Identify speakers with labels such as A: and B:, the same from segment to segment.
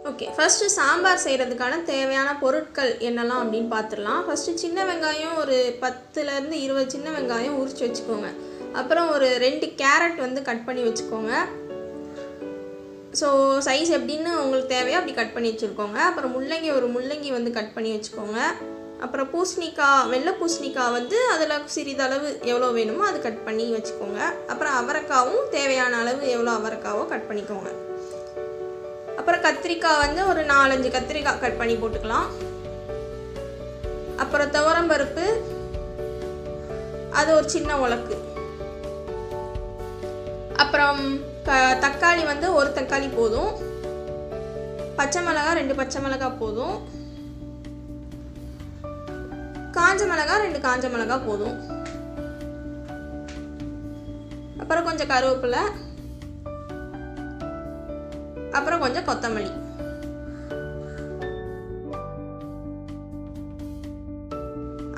A: Okay, first sambar செய்கிறதுக்கான தேவையான பொருட்கள் என்னெல்லாம் அப்படின்னு பார்த்துடலாம். ஃபஸ்ட்டு சின்ன வெங்காயம் ஒரு 10லேருந்து 20 சின்ன வெங்காயம் உரித்து வச்சுக்கோங்க. அப்புறம் ஒரு 2 கேரட் வந்து கட் பண்ணி வச்சுக்கோங்க. ஸோ சைஸ் எப்படின்னு உங்களுக்கு தேவையோ அப்படி கட் பண்ணி வச்சுருக்கோங்க. அப்புறம் முள்ளங்கி வந்து கட் பண்ணி வச்சுக்கோங்க. அப்புறம் பூசணிக்காய், வெள்ளை பூசணிக்காய் வந்து அதில் சிறிதளவு எவ்வளோ வேணுமோ அது கட் பண்ணி வச்சுக்கோங்க. அப்புறம் அவரைக்காவும் தேவையான அளவு எவ்வளோ அவரைக்காவோ கட் பண்ணிக்கோங்க. அப்புறம் கத்திரிக்காய் வந்து ஒரு 4-5 கத்திரிக்காய் கட் பண்ணி போட்டுக்கலாம். அப்புறம் துவரம்பருப்பு, அது ஒரு சின்ன உலக்கு. அப்புறம் தக்காளி வந்து ஒரு தக்காளி போதும். பச்சை மிளகாய் 2 பச்சை மிளகாய் போதும். காஞ்ச மிளகாய் 2 காஞ்ச மிளகாய் போதும். அப்புறம் கொஞ்சம் கருவேப்பிலை, அப்புறம் கொஞ்சம் கொத்தமல்லி.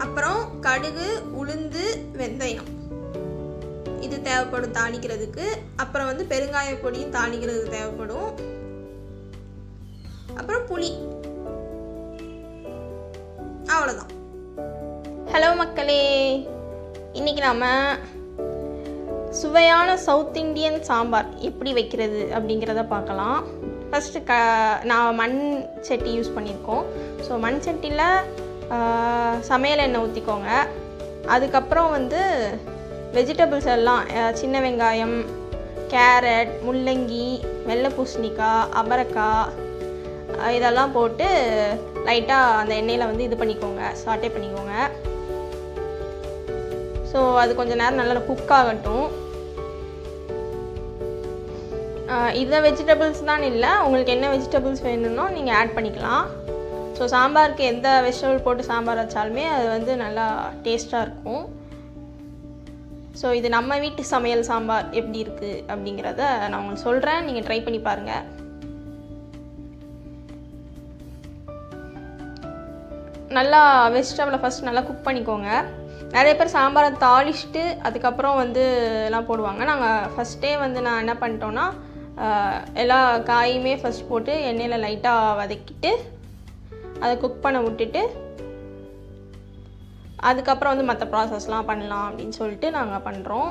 A: அப்புறம் கடுகு, உளுந்து, வெந்தயம் இது தேவைப்படும் தாளிக்கிறதுக்கு. அப்புறம் வந்து பெருங்காய பொடியும் தாளிக்கிறதுக்கு தேவைப்படும். அப்புறம் புளி. அவ்வளோதான். ஹலோ மக்களே, இன்னைக்கு நாம சுவையான சவுத் இண்டியன் சாம்பார் எப்படி வைக்கிறது அப்படிங்கிறத பார்க்கலாம். ஃபஸ்ட்டு நான் மண் சட்டி யூஸ் பண்ணியிருக்கோம். ஸோ மண் சட்டியில் சமையல் எண்ணெய் ஊற்றிக்கோங்க. அதுக்கப்புறம் வந்து வெஜிடபிள்ஸ் எல்லாம் சின்ன வெங்காயம், கேரட், முள்ளங்கி, வெள்ளை பூசணிக்காய், அவரைக்காய் இதெல்லாம் போட்டு லைட்டாக அந்த எண்ணெயில் வந்து இது பண்ணிக்கோங்க, சாட்டே பண்ணிக்கோங்க. ஸோ அது கொஞ்சம் நேரம் நல்லா குக் ஆகட்டும். இதை வெஜிடபிள்ஸ் தான் இல்லை, உங்களுக்கு என்ன வெஜிடபிள்ஸ் வேணும்னோ நீங்கள் ஆட் பண்ணிக்கலாம். ஸோ சாம்பாருக்கு எந்த வெஜிடபிள் போட்டு சாம்பார் வச்சாலுமே அது வந்து நல்லா டேஸ்ட்டாக இருக்கும். ஸோ இது நம்ம வீட்டு சமையல் சாம்பார் எப்படி இருக்குது அப்படிங்கிறத நான் உங்களுக்கு சொல்கிறேன், நீங்கள் ட்ரை பண்ணி பாருங்கள். நல்லா வெஜிடபிளை ஃபஸ்ட் நல்லா குக் பண்ணிக்கோங்க. நிறைய பேர் சாம்பாரை தாளிச்சுட்டு அதுக்கப்புறம் வந்து எல்லாம் போடுவாங்க. நாங்கள் ஃபஸ்ட்டே வந்து நான் என்ன பண்ணிட்டோன்னா எல்லா காயுமே ஃபஸ்ட் போட்டு எண்ணெயில் லைட்டாக வதக்கிட்டு அதை குக் பண்ண விட்டுட்டு அதுக்கப்புறம் வந்து மற்ற ப்ராசஸ்லாம் பண்ணலாம் அப்படின்னு சொல்லிட்டு நாங்கள் பண்ணுறோம்.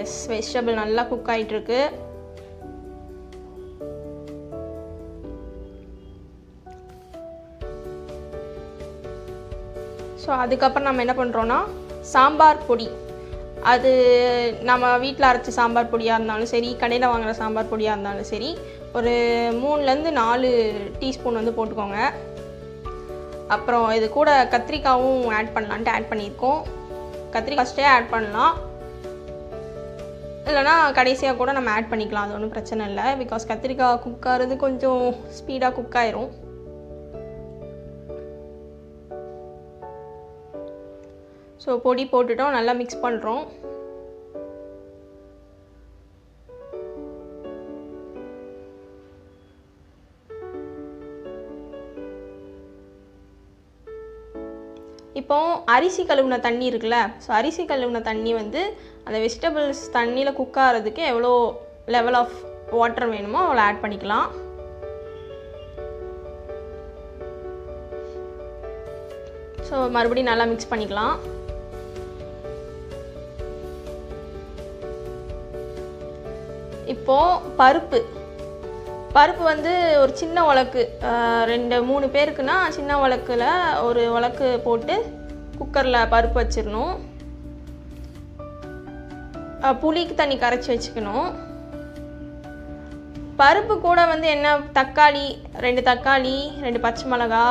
A: எஸ், வெஜிடபிள் நல்லா குக் ஆகிட்டுருக்கு. ஸோ அதுக்கப்புறம் நம்ம என்ன பண்ணுறோன்னா சாம்பார் பொடி, அது நம்ம வீட்டில் அரைச்ச சாம்பார் பொடியாக இருந்தாலும் சரி, கடையில் வாங்குகிற சாம்பார் பொடியாக இருந்தாலும் சரி, ஒரு 3லேருந்து 4 டீஸ்பூன் வந்து போட்டுக்கோங்க. அப்புறம் இது கூட கத்திரிக்காயும் ஆட் பண்ணலான்ட்டு ஆட் பண்ணியிருக்கோம். கத்திரிக்காய் ஃபஸ்ட்டே ஆட் பண்ணலாம், இல்லைனா கடைசியாக கூட நம்ம ஆட் பண்ணிக்கலாம், அது ஒன்றும் பிரச்சனை இல்லை. பிகாஸ் கத்திரிக்காய் குக் ஆகிறது கொஞ்சம் ஸ்பீடாக குக் ஆயிரும். ஸோ பொடி போட்டுட்டோம், நல்லா மிக்ஸ் பண்ணுறோம். இப்போ அரிசி கழுவுன தண்ணி இருக்குல்ல, ஸோ அரிசி கழுவுன தண்ணி வந்து அந்த வெஜிடபிள்ஸ் தண்ணியில் குக் ஆகிறதுக்கு எவ்வளோ லெவல் ஆஃப் வாட்டர் வேணுமோ அவ்வளோ ஆட் பண்ணிக்கலாம். ஸோ மறுபடியும் நல்லா மிக்ஸ் பண்ணிக்கலாம். இப்போது பருப்பு வந்து ஒரு சின்ன உலக்கு, 2-3 பேருக்குன்னா சின்ன உலக்கில் ஒரு உலக்கு போட்டு குக்கரில் பருப்பு வச்சிடணும். புளிக்கு தண்ணி கரைச்சி வச்சுக்கணும். பருப்பு கூட வந்து என்ன, தக்காளி 2 தக்காளி, 2 பச்சை மிளகா,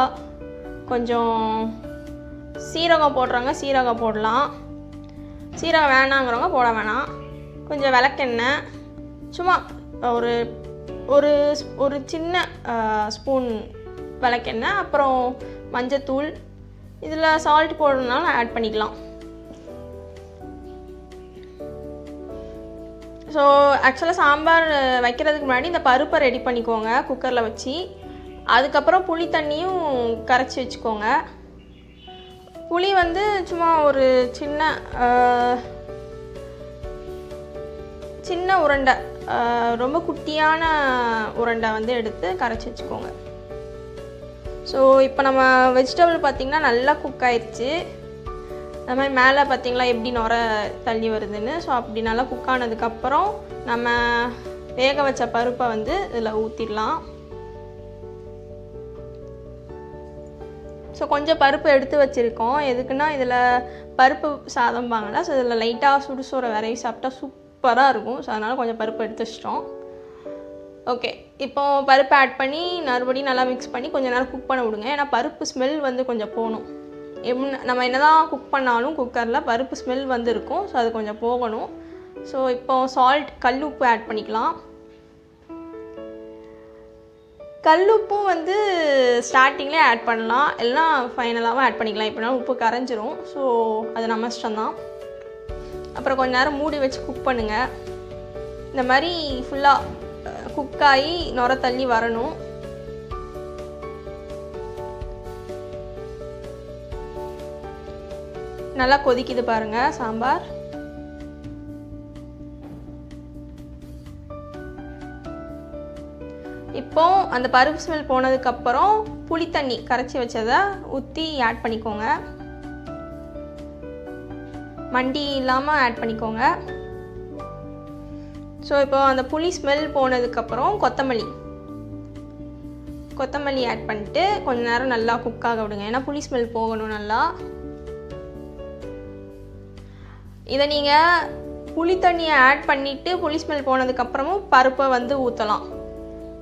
A: கொஞ்சம் சீரகம் போடுறவங்க சீரகம் போடலாம், சீரகம் வேணாங்கிறவங்க போட வேணாம். கொஞ்சம் விளக்கெண்ணெய், சும்மா ஒரு ஒரு ஒரு சின்ன ஸ்பூன் விளக்கெண்ணெய், அப்புறம் மஞ்சத்தூள், இதில் சால்ட் போடணுன்னாலும் ஆட் பண்ணிக்கலாம். ஸோ ஆக்சுவலாக சாம்பார் வைக்கிறதுக்கு முன்னாடி இந்த பருப்பை ரெடி பண்ணிக்கோங்க குக்கரில் வச்சு. அதுக்கப்புறம் புளி தண்ணியும் கரைச்சி வச்சுக்கோங்க. புளி வந்து சும்மா ஒரு சின்ன உருண்டை, ரொம்ப குட்டியான உருண்டை வந்து எடுத்து கரைச்சி வச்சுக்கோங்க. ஸோ இப்போ நம்ம வெஜிடபிள் பார்த்திங்கன்னா நல்லா குக் ஆயிடுச்சு. அது மாதிரி மேலே பார்த்திங்களா எப்படி நுர தள்ளி வருதுன்னு. ஸோ அப்படி நல்லா குக் ஆனதுக்கப்புறம் நம்ம வேக வச்ச பருப்பை வந்து இதில் ஊற்றிடலாம். ஸோ கொஞ்சம் பருப்பு எடுத்து வச்சுருக்கோம். எதுக்குன்னா இதில் பருப்பு சாதம்பாங்களா, ஸோ இதில் லைட்டாக சுடுசோரை விரைவி சாப்பிட்டா சூப்பராக இருக்கும். ஸோ அதனால் கொஞ்சம் பருப்பு எடுத்து வச்சிட்டோம். ஓகே, இப்போது பருப்பு ஆட் பண்ணி மறுபடியும் நல்லா மிக்ஸ் பண்ணி கொஞ்சம் நேரம் குக் பண்ண விடுங்க. ஏன்னா பருப்பு ஸ்மெல் வந்து கொஞ்சம் போகணும். நம்ம என்ன தான் குக் பண்ணாலும் குக்கரில் பருப்பு ஸ்மெல் வந்து இருக்கும். ஸோ அது கொஞ்சம் போகணும். ஸோ இப்போது சால்ட், கல் உப்பு ஆட் பண்ணிக்கலாம். கல்லுப்பும் வந்து ஸ்டார்டிங்லேயே ஆட் பண்ணலாம், எல்லாம் ஃபைனலாகவும் ஆட் பண்ணிக்கலாம். இப்போனா உப்பு கரைஞ்சிரும். ஸோ அது நம்ம இஷ்டம்தான். அப்புறம் கொஞ்சம் நேரம் மூடி வச்சு குக் பண்ணுங்கள். இந்த மாதிரி ஃபுல்லாக குக்காகி நுர தள்ளி வரணும். நல்லா கொதிக்குது பாருங்கள் சாம்பார். இப்போ அந்த பருப்பு ஸ்மெல் போனதுக்கப்புறம் புளி தண்ணி கரைச்சி வச்சதை ஊற்றி ஆட் பண்ணிக்கோங்க. மண்டி இல்லாமல் ஆட் பண்ணிக்கோங்க. ஸோ இப்போ அந்த புளி ஸ்மெல் போனதுக்கப்புறம் கொத்தமல்லி ஆட் பண்ணிட்டு கொஞ்சம் நேரம் நல்லா குக்காக விடுங்க. ஏன்னா புளி ஸ்மெல் போகணும் நல்லா. இதை நீங்கள் புளி தண்ணியை ஆட் பண்ணிவிட்டு புளி ஸ்மெல் போனதுக்கப்புறமும் பருப்பை வந்து ஊற்றலாம்.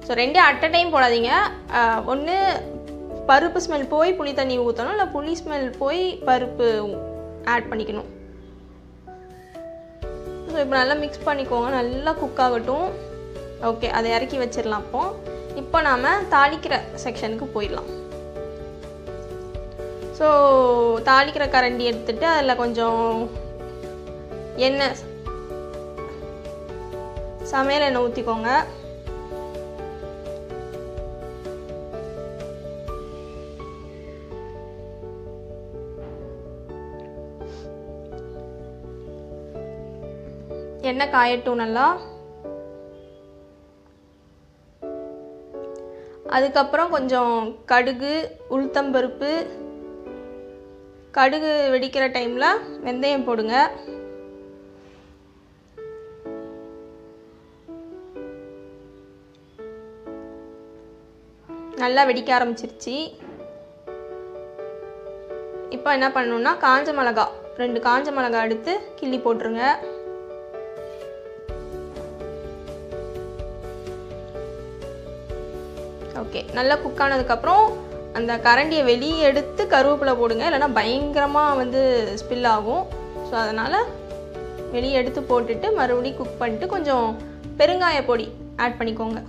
A: ஸோ ரெண்டே அட் அ டைம் போடாதீங்க. ஒன்று பருப்பு ஸ்மெல் போய் புளி தண்ணி ஊற்றணும், இல்லை புளி ஸ்மெல் போய் பருப்பு ஆட் பண்ணிக்கணும். ஸோ இப்போ நல்லா மிக்ஸ் பண்ணிக்கோங்க, நல்லா குக் ஆகட்டும். ஓகே, அதை இறக்கி வச்சிடலாம். இப்போ நாம் தாளிக்கிற செக்ஷனுக்கு போயிடலாம். ஸோ தாளிக்கிற கரண்டி எடுத்துகிட்டு அதில் கொஞ்சம் எண்ணெய், சமையல் எண்ணெய் ஊற்றிக்கோங்க. எண்ணெய் காயட்டும் நல்லா. அதுக்கப்புறம் கொஞ்சம் கடுகு, உளுத்தம்பருப்பு, கடுகு வெடிக்கிற டைமில் வெந்தயம் போடுங்க. நல்லா வெடிக்க ஆரம்பிச்சிருச்சு. இப்போ என்ன பண்ணணும்னா காஞ்ச மிளகா, 2 காஞ்ச மிளகா எடுத்து கிள்ளி போட்டுருங்க. ஓகே, நல்லா குக் ஆனதுக்கப்புறம் அந்த கரண்டியை வெளியே எடுத்து கருவேப்பிலை போடுங்க, இல்லைன்னா பயங்கரமாக வந்து ஸ்பில் ஆகும். ஸோ அதனால் வெளியே எடுத்து போட்டுட்டு மறுபடியும் குக் பண்ணிட்டு கொஞ்சம் பெருங்காய பொடி ஆட் பண்ணிக்கோங்க.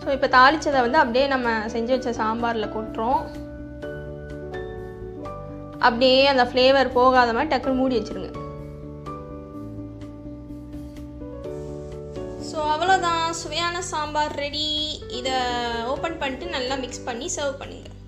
A: ஸோ இப்போ தாளித்ததை வந்து அப்படியே நம்ம செஞ்சு வச்ச சாம்பாரில் கொட்டுறோம். அப்படியே அந்த ஃப்ளேவர் போகாத மாதிரி டக்குன்னு மூடி வச்சுருங்க. ஸோ அவ்வளோதான், சுவையான சாம்பார் ரெடி. இதை ஓப்பன் பண்ணிட்டு நல்லா மிக்ஸ் பண்ணி சர்வ் பண்ணுங்கள்.